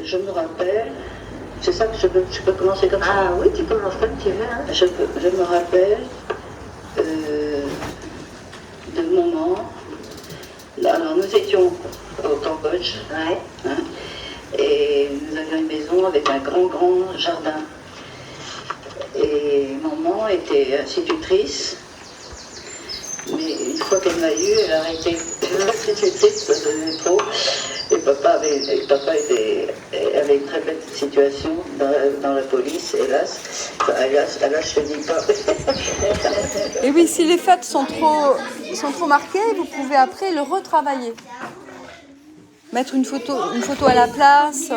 Je me rappelle, c'est ça que je peux commencer comme ça. Ah oui, tu commences comme tu veux. Hein. Je me rappelle de moments. Alors nous étions au Cambodge, Ouais. hein, et nous avions une maison avec un grand jardin. Et maman était institutrice, mais une fois qu'elle m'a eue, elle a arrêté d'être institutrice, ça devenait trop. Et papa avait une très belle situation dans la police, hélas. Enfin, hélas, je ne te dis pas. Et oui, si les fêtes sont trop marquées, vous pouvez après le retravailler. Mettre une photo à la place.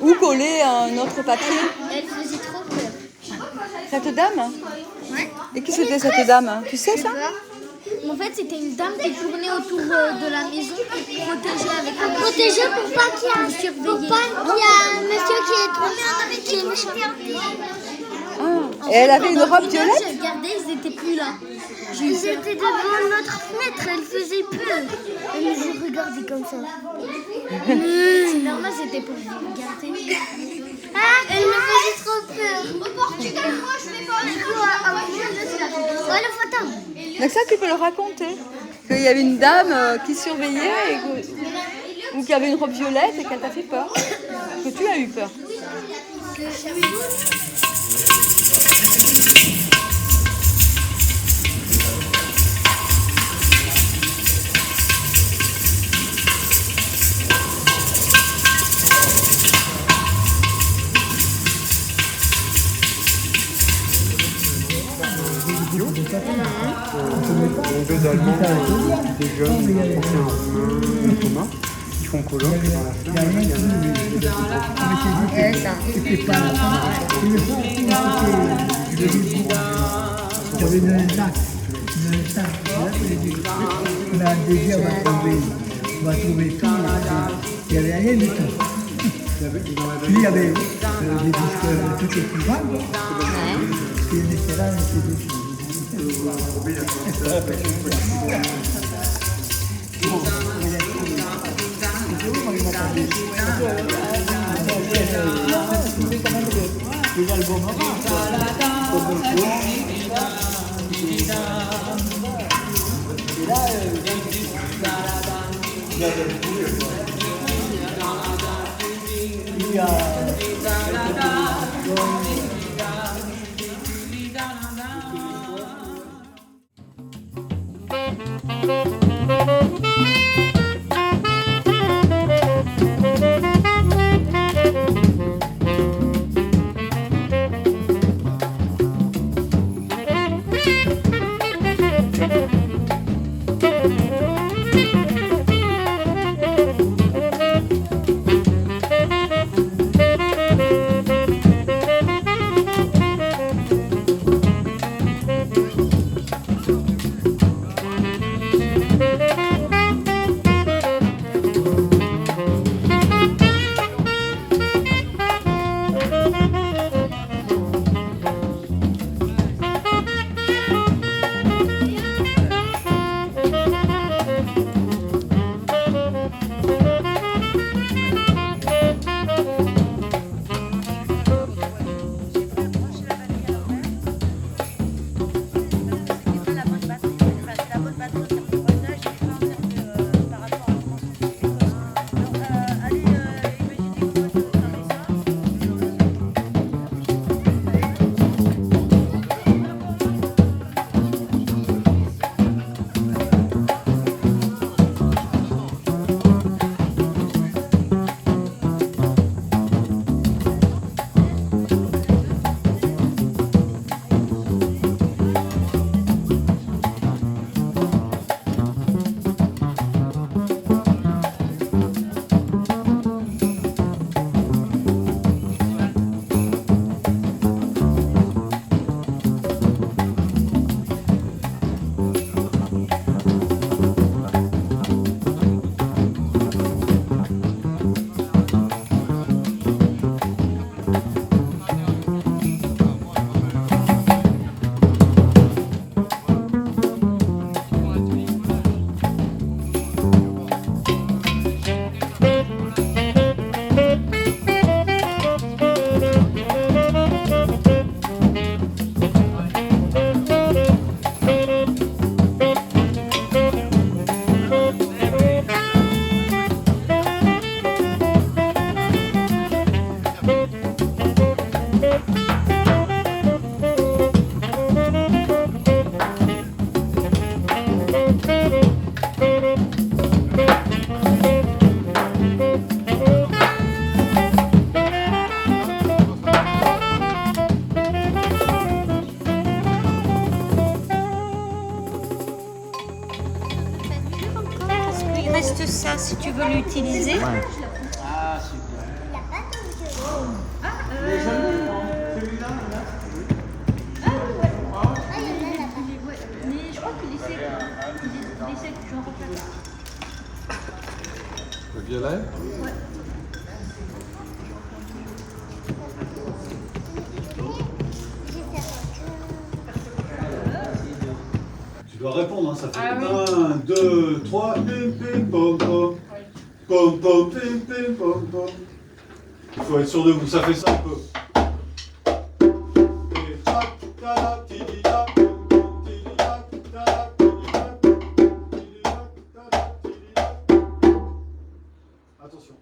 Ou coller un autre papier. Elle faisait trop peur. Cette dame? Ouais. Et qui c'était cette dame? Tu sais ça? En fait, c'était une dame qui tournait autour de la maison, protégée avec un protégée pour pas qu'il y ait un monsieur qui est tombé qui est méchant. Ah. Et elle avait une robe violette? J'ai regardé, ils n'étaient plus là. Ils étaient devant notre fenêtre, elle faisait peur. Elle nous regardait comme ça. C'est normal, c'était pour vous regarder. Ah, elle me faisait trop peur. Au Portugal, moi, je vais pas. Du coup, à un moment donné, c'est la photo. Ouais, le photo. Donc ça, tu peux le raconter. Qu'il y avait une dame qui surveillait ou qui avait une robe violette et qu'elle t'a fait peur. Que tu as eu peur. Deux Allemands, des jeunes, des Français, un Roumain, un Thomas, qui font colloque dans la ferme. Il y avait une sac. On a dit, on va trouver tout. Il n'y avait rien du tout. Puis il y avait des disques, toutes les plus grandes. Et il était là, il était dessus. juste ça si tu veux l'utiliser. Ouais. Il n'y a pas de violon. Celui-là, là. Ah, il y en a là-bas. Mais je crois qu'il essaie. Il essaie que je en refasse. Le violet? Tu dois répondre, hein, ça fait 1, 2, 3, pim pim pom pom. Pom pom pim pim pom pom. Il faut être sûr de vous, ça fait ça un peu. Et tac, tac, tidi, tac, tidi, tac, tac, tidi, tac, tidi, tac, tac, tidi, tac. Attention.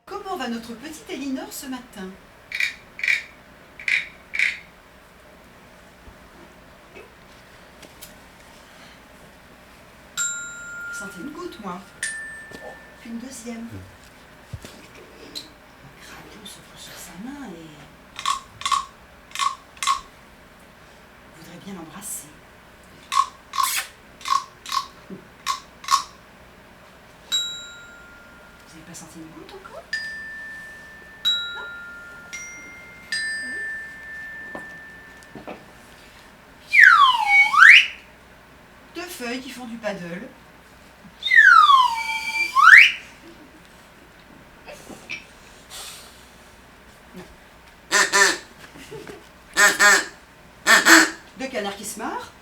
Comment va notre petite Elinor ce matin? Je sentais une goutte, moi. Puis une deuxième. Crado se pose sur sa main et voudrait bien l'embrasser. Vous n'avez pas senti une goutte encore? Deux feuilles qui font du paddle. Deux canards qui se marrent.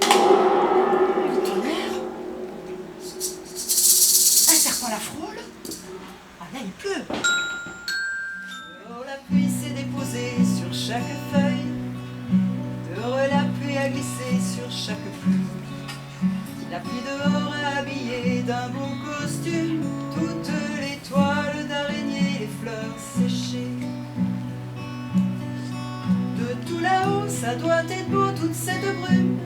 Le tonnerre. Un serpent la frôle. Ah là, il pleut. Oh, la pluie s'est déposée sur chaque feuille. Dehors, la pluie a glissé sur chaque plume. La pluie dehors a habillé d'un beau costume toutes les toiles d'araignée, les fleurs séchées. De tout là-haut, ça doit être beau toute cette brume.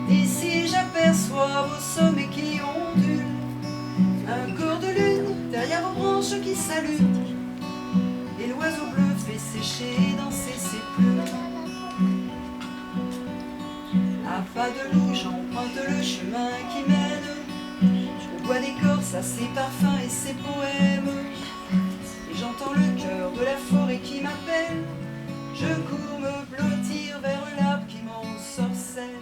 D'ici, j'aperçois vos sommets qui ondulent. Un corps de lune derrière vos branches qui s'allument. Et l'oiseau bleu fait sécher et danser ses plumes. À pas de loup, j'emprunte le chemin qui mène au bois d'écorce à ses parfums et ses poèmes. Et j'entends le cœur de la forêt qui m'appelle. Je cours me blottir vers l'arbre qui m'ensorcelle.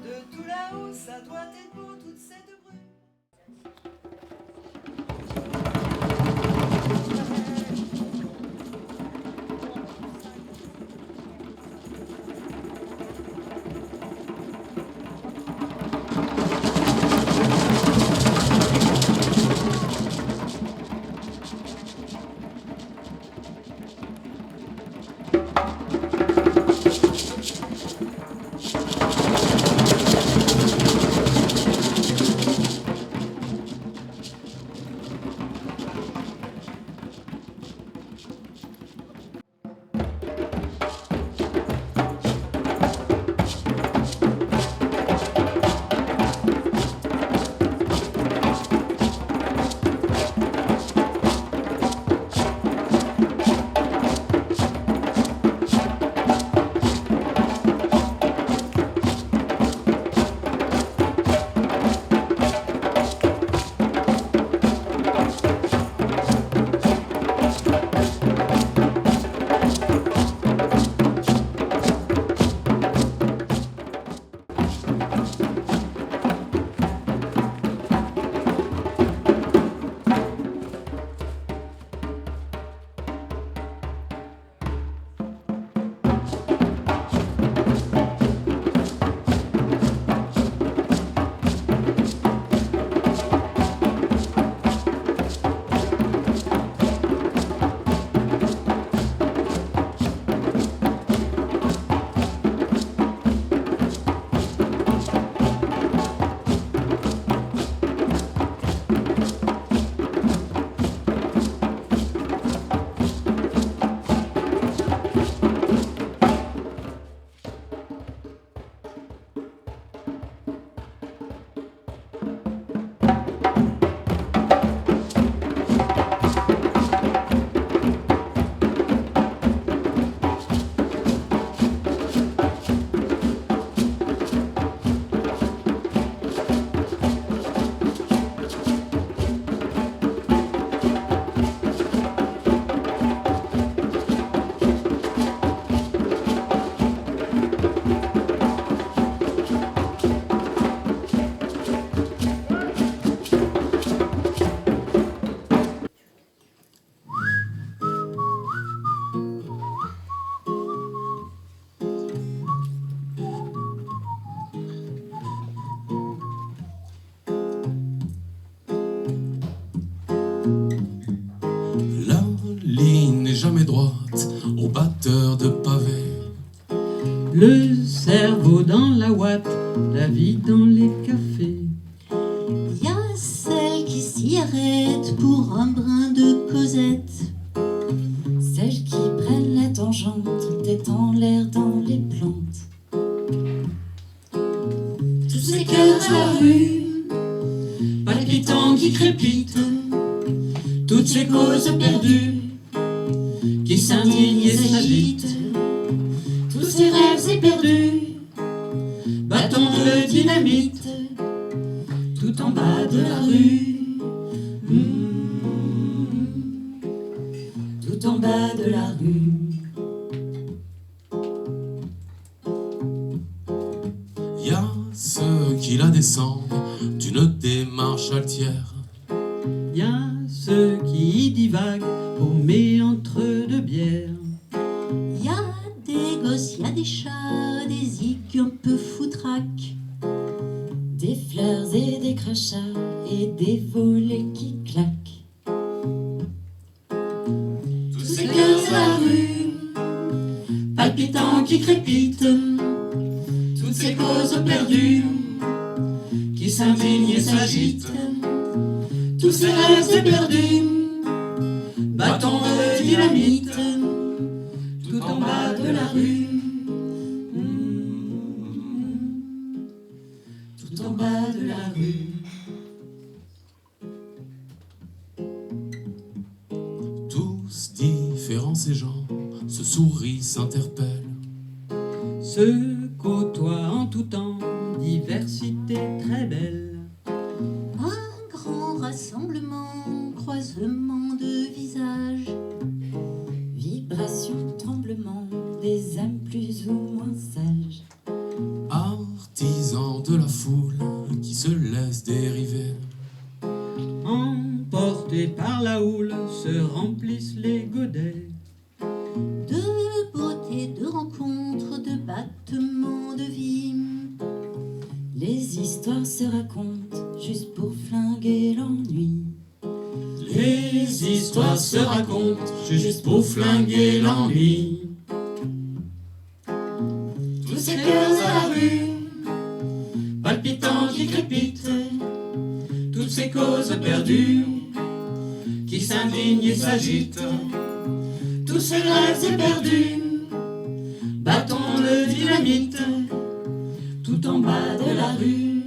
De tout là-haut, ça doit être beau toute cette brume. au batteur de pavés. Le cerveau dans la ouate, la vie dans les cafés. Y a celles qui s'y arrêtent pour un brin de causette. Celles qui prennent la tangente, tête en l'air dans les plantes. Tous ces cœurs à la rue, palpitants qui crépitent. Toutes ces causes perdues, qui s'indignent et s'agitent. Tous ces rêves éperdus, bâtons de dynamite, tout en bas de la rue. Tout en bas de la rue. Y a ceux qui la descendent d'une démarche altière. Y a ceux qui y divaguent, paumés entre deux bières. Y a des gosses, y a des chats, des zigs un peu foutraques, des fleurs et des crachats et des volets qui claquent. Tous ces cœurs à la rue, palpitants qui crépitent, toutes ces causes perdues, qui s'indignent et s'agitent. Tous ces rêves éperdus, bâtons de dynamite, tout en bas de la rue. Tout en bas de la rue. Tous différents ces gens se sourient, s'interpellent. Se côtoient en tout temps, diversité très belle. Un grand rassemblement, croisement de visages, vibration, tremblement des âmes plus ou moins sages. Artisans de la foule qui se laissent dériver. Emportés par la houle, se remplissent les godets. De beauté, de rencontres, de battements de vie. Les histoires se racontent juste pour flinguer l'ennui. Les histoires se racontent juste pour flinguer l'ennui. Tous ces cœurs à la rue, palpitants qui crépitent, Toutes ces causes perdues, qui s'indignent et s'agitent. Tous ces rêves éperdus, bâtons de dynamite, tout en bas de la rue.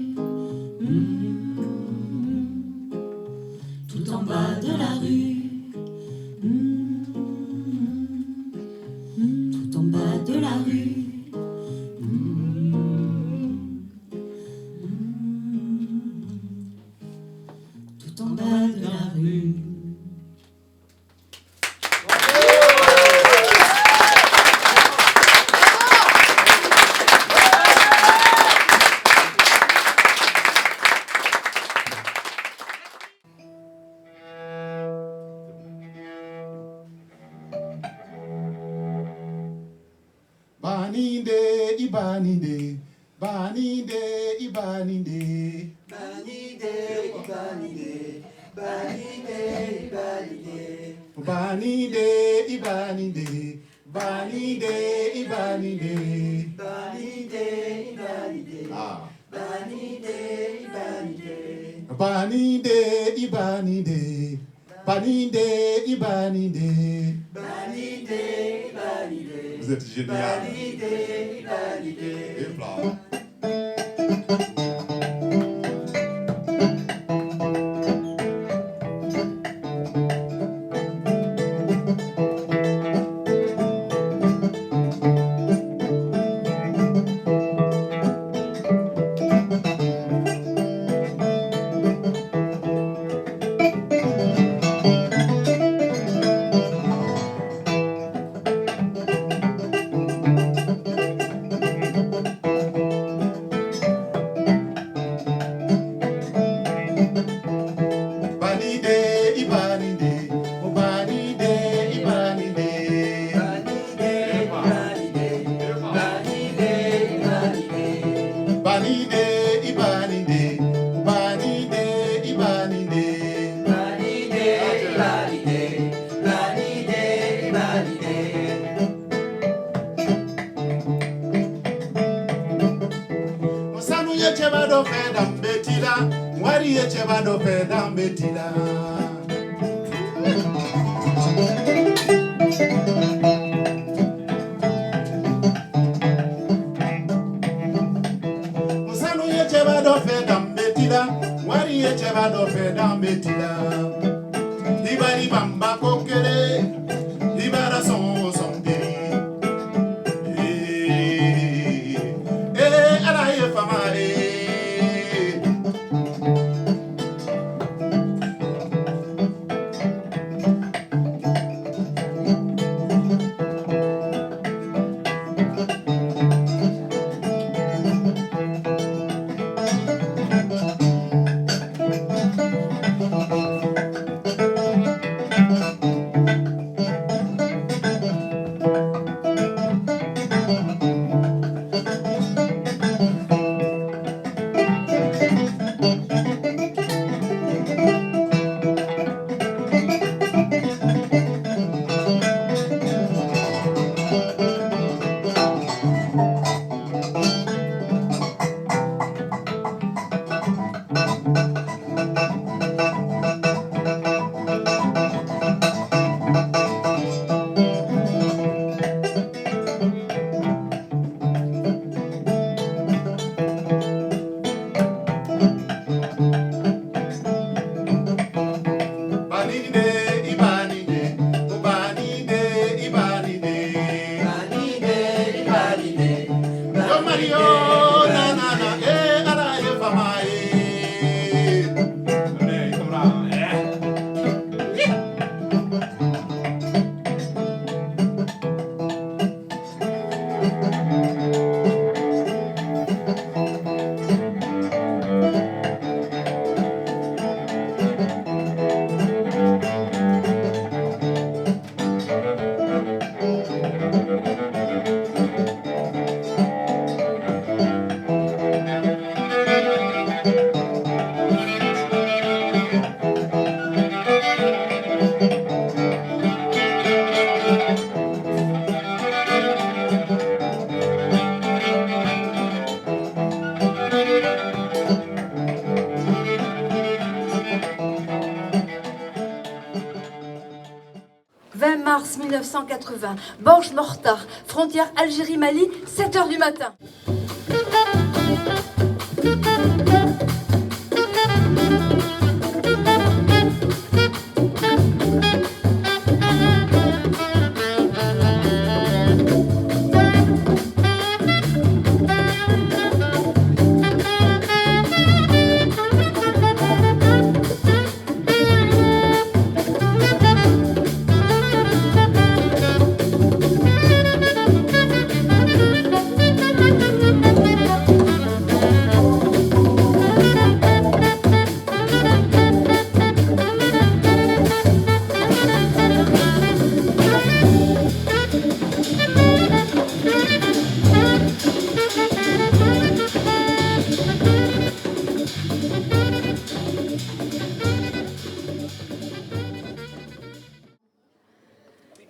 Tout en bas de la rue. Tout en bas de la rue. Tout en bas de la rue. Baninde, ibaninde, baninde, ibaninde, baninde, ibaninde, baninde, ibaninde, baninde, ibaninde, baninde, ibaninde, baninde, ibaninde, baninde, ibaninde, baninde, ibaninde, baninde, ibaninde, baninde, ibaninde. Vous êtes génial. Et bravo. do fe dam betila, wari e cheba do fe dam betila. Musanu e cheba do fe dam betila, wari e cheba do fe dam betila. Dibari bamba kokele, dibara son son deri. Ala ye fama mars 1980, Borj-Mortar, frontière Algérie-Mali, 7h du matin.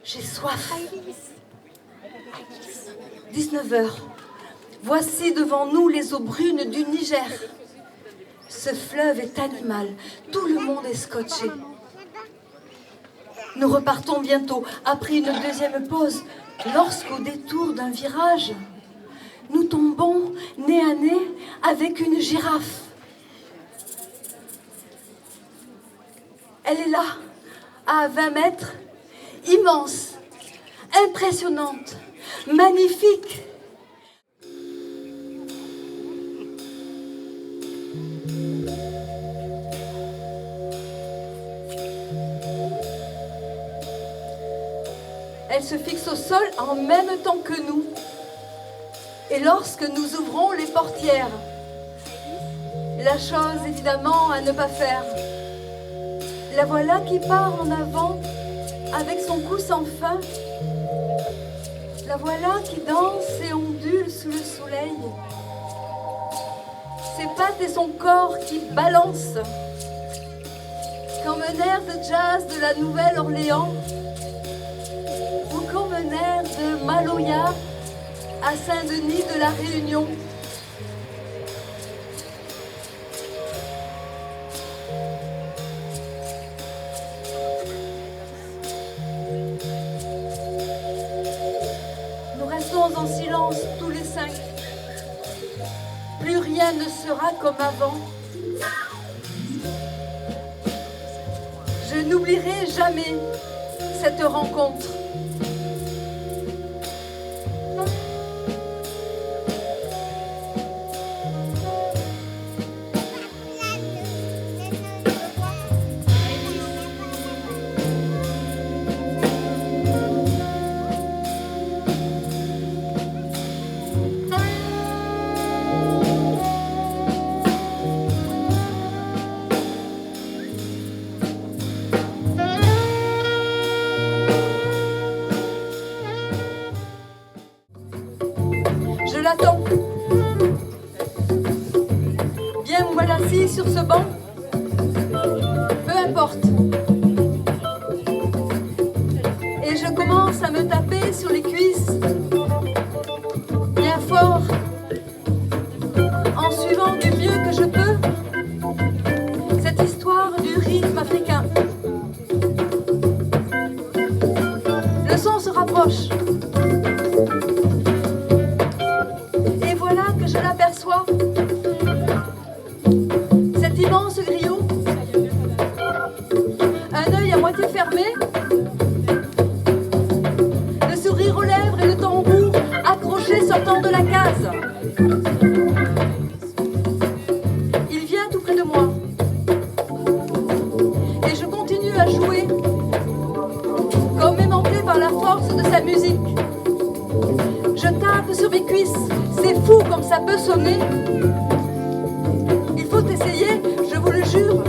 J'ai soif. 19h. Voici devant nous les eaux brunes du Niger. Ce fleuve est animal. Tout le monde est scotché. Nous repartons bientôt, après une deuxième pause, lorsqu'au détour d'un virage, nous tombons nez à nez avec une girafe. Elle est là, à 20 mètres, immense, impressionnante, magnifique. Elle se fixe au sol en même temps que nous. Et lorsque nous ouvrons les portières, la chose évidemment à ne pas faire, la voilà qui part en avant avec son cou sans fin. La voilà qui danse et ondule sous le soleil. Ses pattes et son corps qui balancent. Comme un air de jazz de la Nouvelle-Orléans ou comme un air de Maloya à Saint-Denis de la Réunion. Restons en silence tous les 5. Plus rien ne sera comme avant. Je n'oublierai jamais cette rencontre. Je l'attends. Bien ou mal assis sur ce banc, peu importe. Et je commence à me taper sur les cuisses, bien fort, en suivant du mieux que je peux cette histoire du rythme africain. Le son se rapproche. Et voilà que je l'aperçois. Cet immense griot, un œil à moitié fermé, le sourire aux lèvres et le tambour accroché sortant de la case. Il vient tout près de moi. Et je continue à jouer, comme aimanté par la force de sa musique. Je tape sur mes cuisses, c'est fou comme ça peut sonner. Il faut essayer, je vous le jure.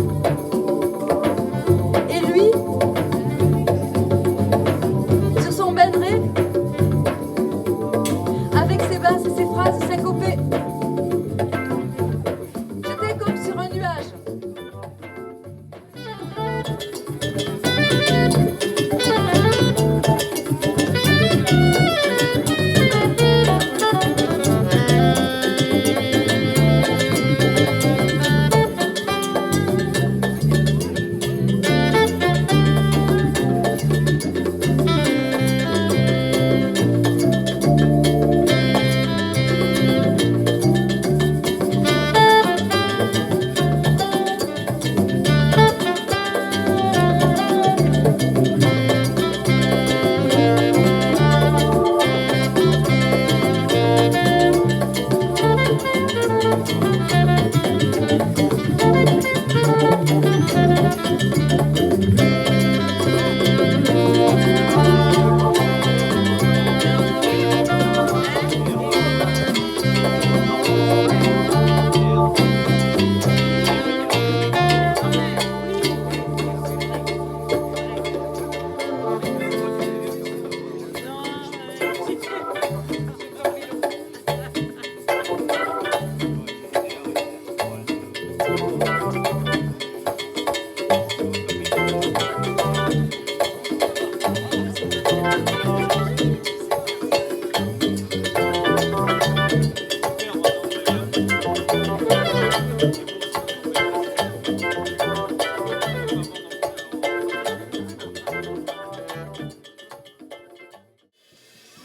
Et lui, sur son bendré, avec ses basses et ses phrases syncopées, j'étais comme sur un nuage.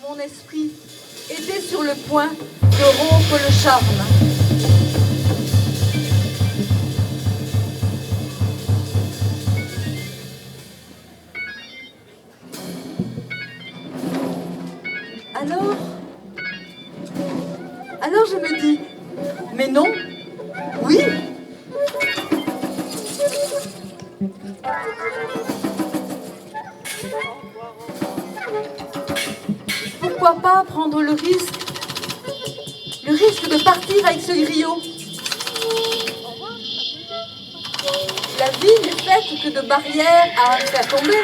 Mon esprit était sur le point de rompre le charme. Alors je me dis, mais non, oui. Pourquoi pas prendre le risque de partir avec ce griot. La vie n'est faite que de barrières à faire tomber.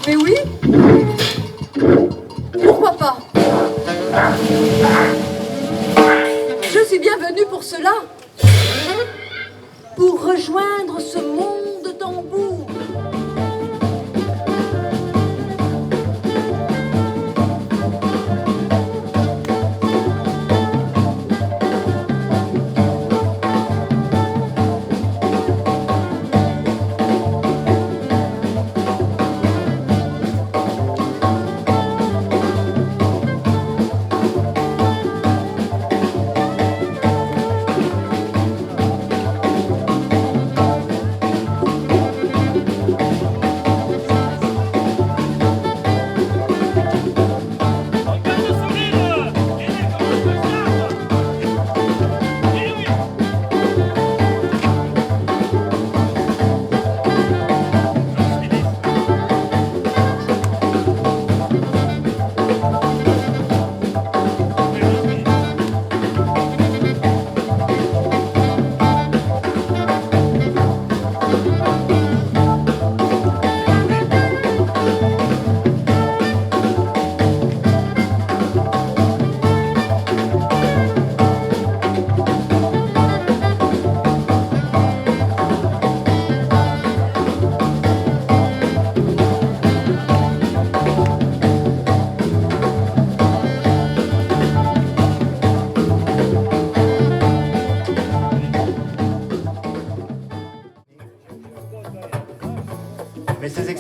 Mais oui, pourquoi pas? Je suis bien venue pour cela, pour rejoindre ce monde de tambour.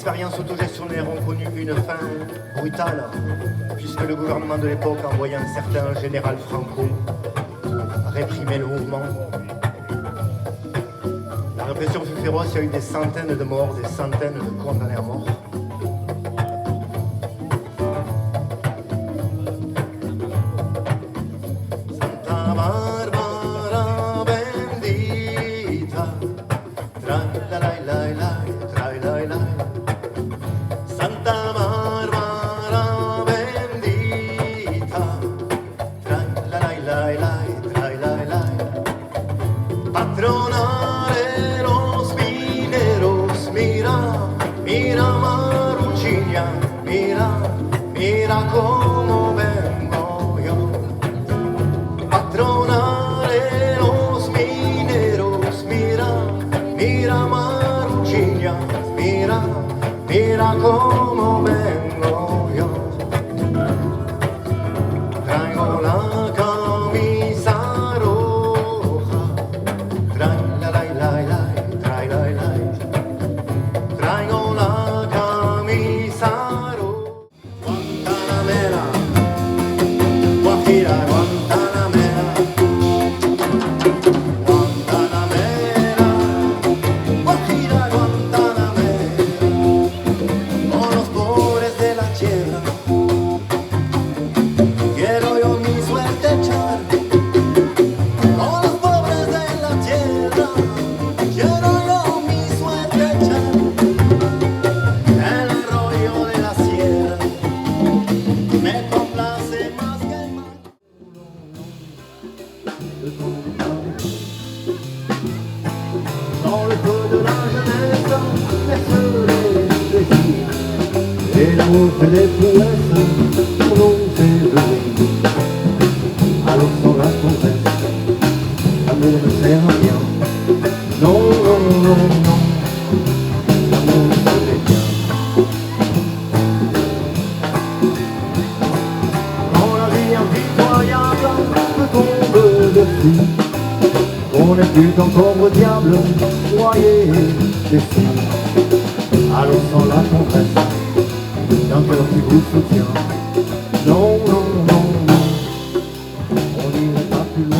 expériences autogestionnaires ont connu une fin brutale, puisque le gouvernement de l'époque envoyait un certain général Franco pour réprimer le mouvement. La répression fut féroce, il y a eu des centaines de morts, des centaines de condamnés à mort. On est plus encore au diable, croyez des signes. Allons sans la tendresse, d'un cœur qui vous soutient. Non, non, non, non, on n'irait pas plus loin.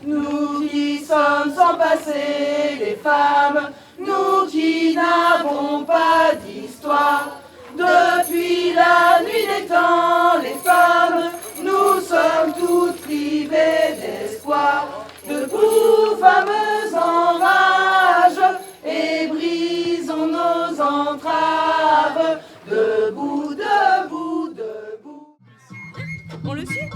Nous qui sommes sans passé, les femmes, nous qui n'avons pas d'histoire. Depuis la nuit des temps, les femmes, nous sommes toutes privées d'espoir. Debout, fameuses en rage, et brisons nos entraves. Debout, debout, debout. On le suit ?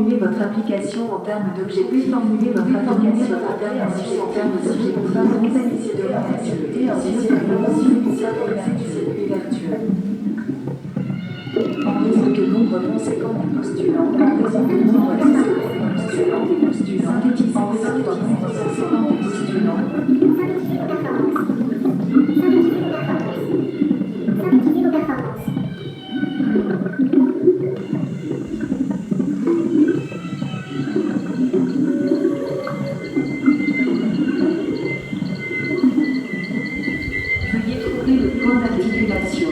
formuler votre application en termes d'objets. Puis formuler votre application en termes d'objets. En termes d'objets. Pour favoriser l'essai de l'ouverture et ainsi de l'ouverture. En raison de nombre conséquent des postulants, en raison de nombre conséquent des postulants, synthétisant des nombre conséquent des postulants. Veuillez trouver le point d'articulation.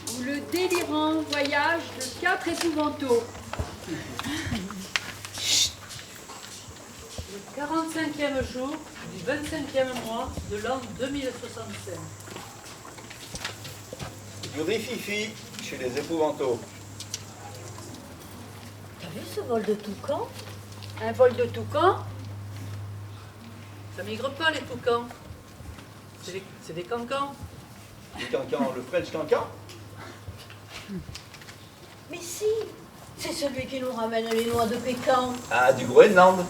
Ou le délirant voyage de 4 épouvanteaux. Le 45e jour du 25e mois de l'an 2065. Du rififi chez les épouvanteaux. T'as vu ce vol de toucan? Un vol de toucan? Ça migre pas les toucans. C'est des cancans. Du cancan, le French cancan? Mais si, c'est celui qui nous ramène les noix de pécan. Ah, du Groenland.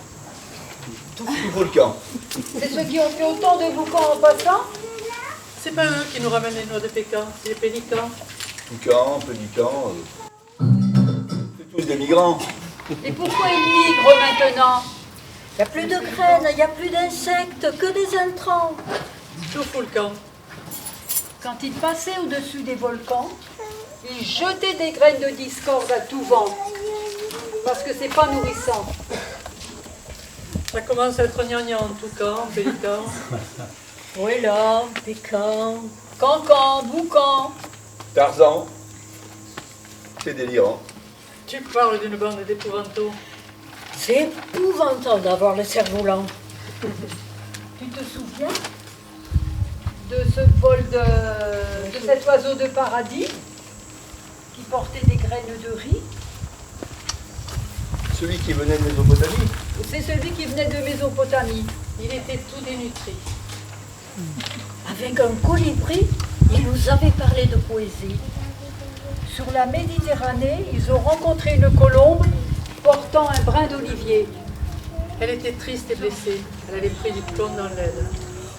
Tout volcan. C'est ceux qui ont fait autant de boucans en passant? C'est pas eux qui nous ramènent les noix de pécan, c'est les pélicans. Toucan, pélican, c'est tous des migrants. Et pourquoi ils migrent maintenant? Il n'y a plus de graines, il n'y a plus d'insectes, que des intrants. Tout fout le camp. Quand ils passaient au-dessus des volcans, ils jetaient des graines de discorde à tout vent, parce que c'est pas nourrissant. Ça commence à être gnangnan, toucan, pélican. Voilà, pécan, Cancan, boucan. Tarzan, c'est délirant. Tu parles d'une bande d'épouvanteaux. c'est épouvantable d'avoir le cerveau lent. Tu te souviens de ce vol de cet oiseau de paradis qui portait des graines de riz? Celui qui venait de Mésopotamie. C'est celui qui venait de Mésopotamie. Il était tout dénutri. Avec un colibri, il nous avait parlé de poésie. Sur la Méditerranée, ils ont rencontré une colombe portant un brin d'olivier. Elle était triste et blessée. Elle avait pris du plomb dans l'aile.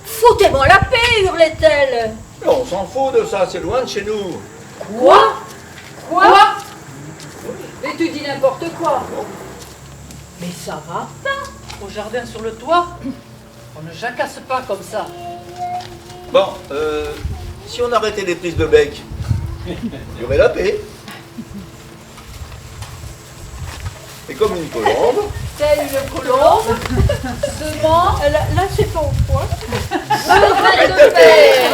Foutez-moi la paix, hurlait-elle. Mais on s'en fout de ça, c'est loin de chez nous. Quoi? Quoi? Mais tu dis n'importe quoi. Mais ça va pas. Au jardin sur le toit, on ne jacasse pas comme ça. Bon, si on arrêtait les prises de bec, il y aurait la paix. Et comme une colombe. Telle une colombe, devant, là c'est ton poids. Le grain de paix.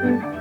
Thank you.